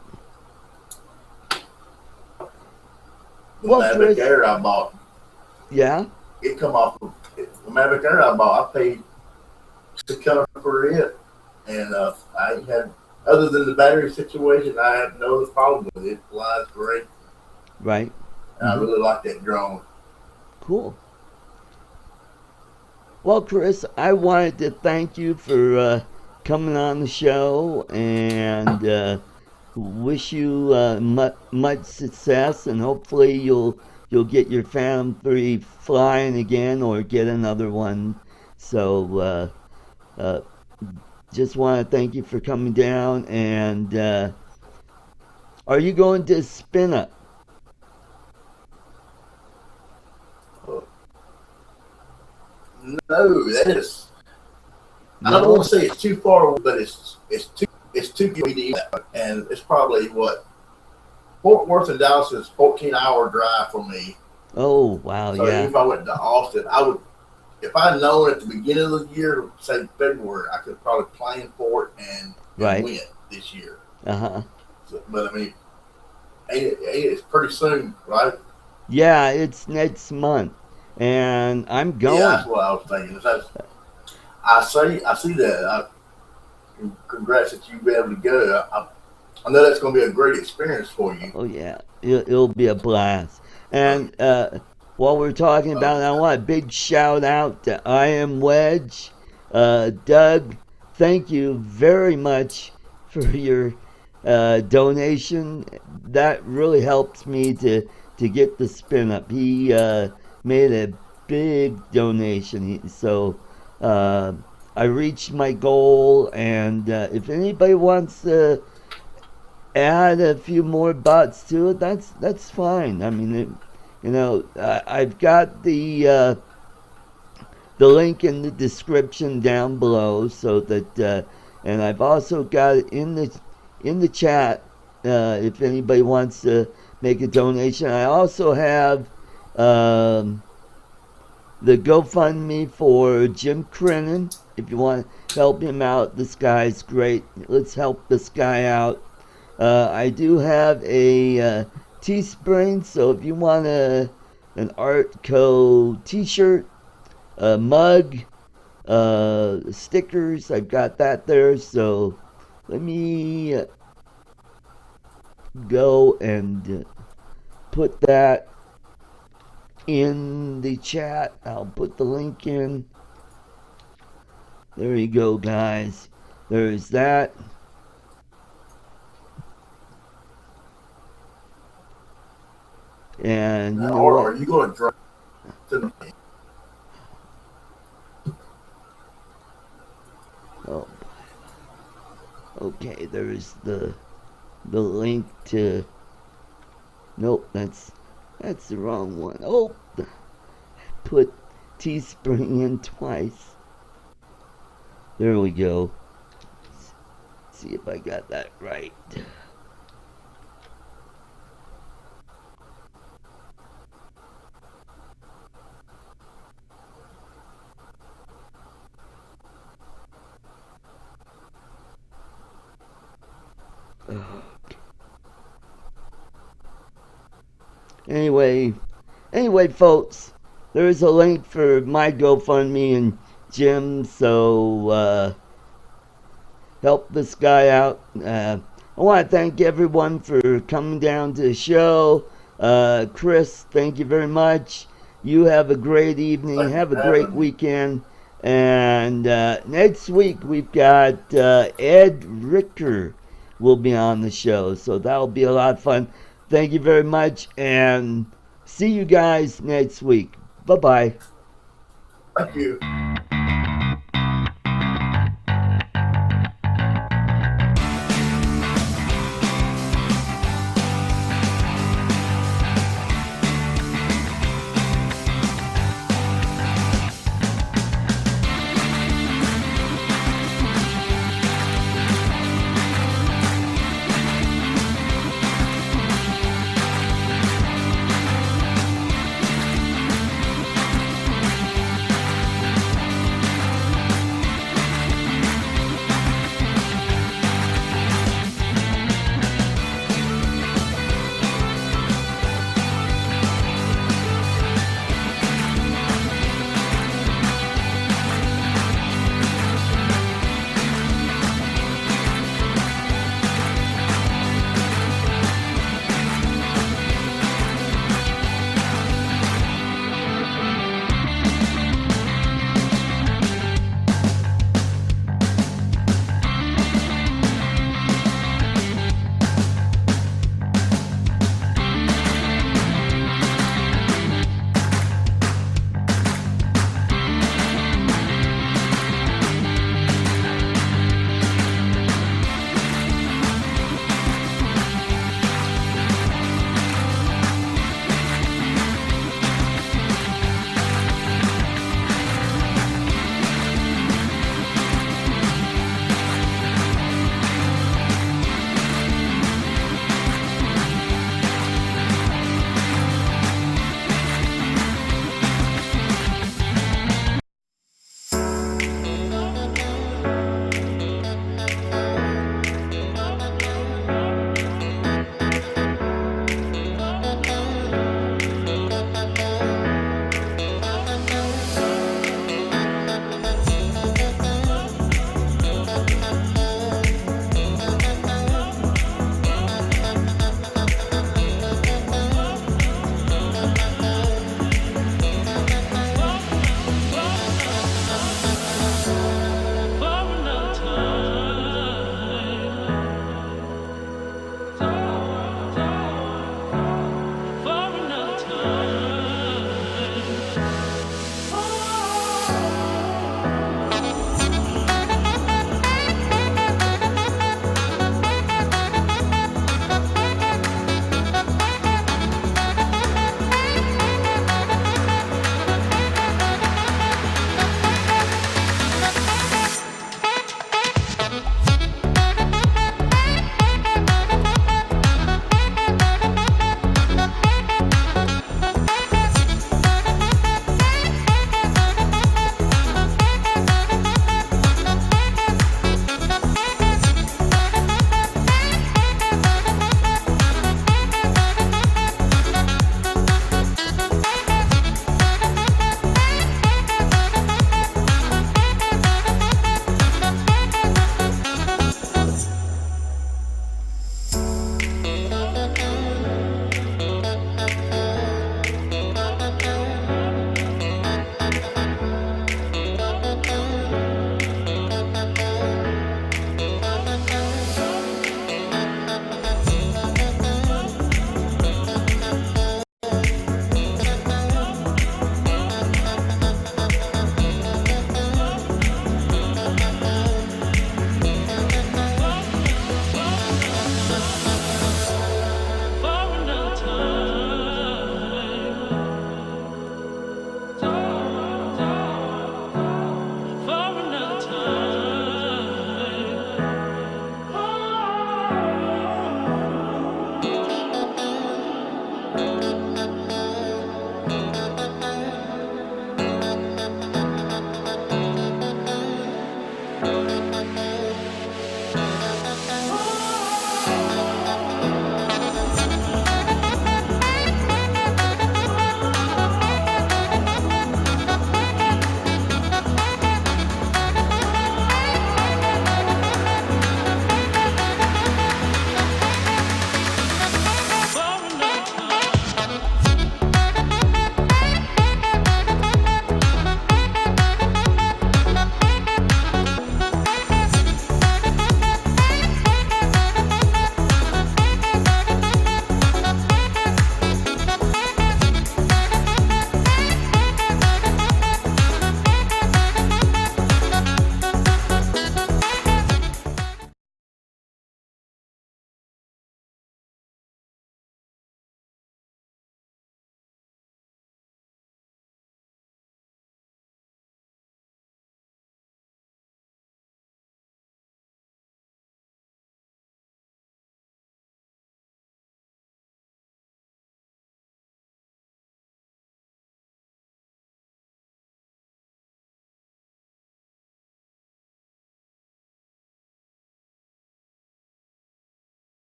The Well, Mavic Chris, Air I bought, yeah. it come off of the Mavic Air I bought. I paid $600 for it, and I ain't had, other than the battery situation, I have no other problem with it. It flies great, Right. and I hmm really like that drone. Cool. Well, Chris, I wanted to thank you for coming on the show and wish you much success, and hopefully you'll get your Phantom 3 flying again or get another one. So uh, just want to thank you for coming down. And are you going to spin up? Uh, no, that is. I don't want No? to say it's too far, but it's too good to eat, and it's probably what Fort Worth and Dallas is 14-hour drive for me. Oh, wow, So even yeah. if I went to Austin, I would. If I'd known at the beginning of the year, say February, I could probably plan for it and Right. win this year. Uh huh. So, but I mean, it's pretty soon, right? Yeah, it's next month, and I'm Yeah, that's going. what I was thinking. I see that. Congrats that you've been able to go. I know that's going to be a great experience for you. Oh yeah, it'll be a blast. So, And while we're talking about it, I want a big shout out to I Am Wedge, Doug. Thank you very much for your donation. That really helps me to get the spin up. He made a big donation, so uh, I reached my goal. And if anybody wants to add a few more bots to it, that's fine. I mean, I've got the link in the description down below, so that and I've also got it in the chat if anybody wants to make a donation. I also have um, the GoFundMe for Jim Crennan. If you want to help him out, this guy's great. Let's help this guy out. I do have a Teespring, so if you want an Artco T-shirt, a mug, stickers, I've got that there. So let me go and put that in the chat. I'll put the link in. There you go, guys. There's that. And you now, know what? are you going to drive to the Oh, okay. There's the link to. Nope, that's the wrong one. Oh, put Teespring in twice. There we go. Let's see if I got that right. Anyway, folks, there is a link for my GoFundMe and Jim, so help this guy out. I want to thank everyone for coming down to the show. Chris, thank you very much. You have a great evening. Have a great weekend. And next week we've got Ed Ricker will be on the show, so that'll be a lot of fun. Thank you very much, and see you guys next week. Bye-bye. Thank you.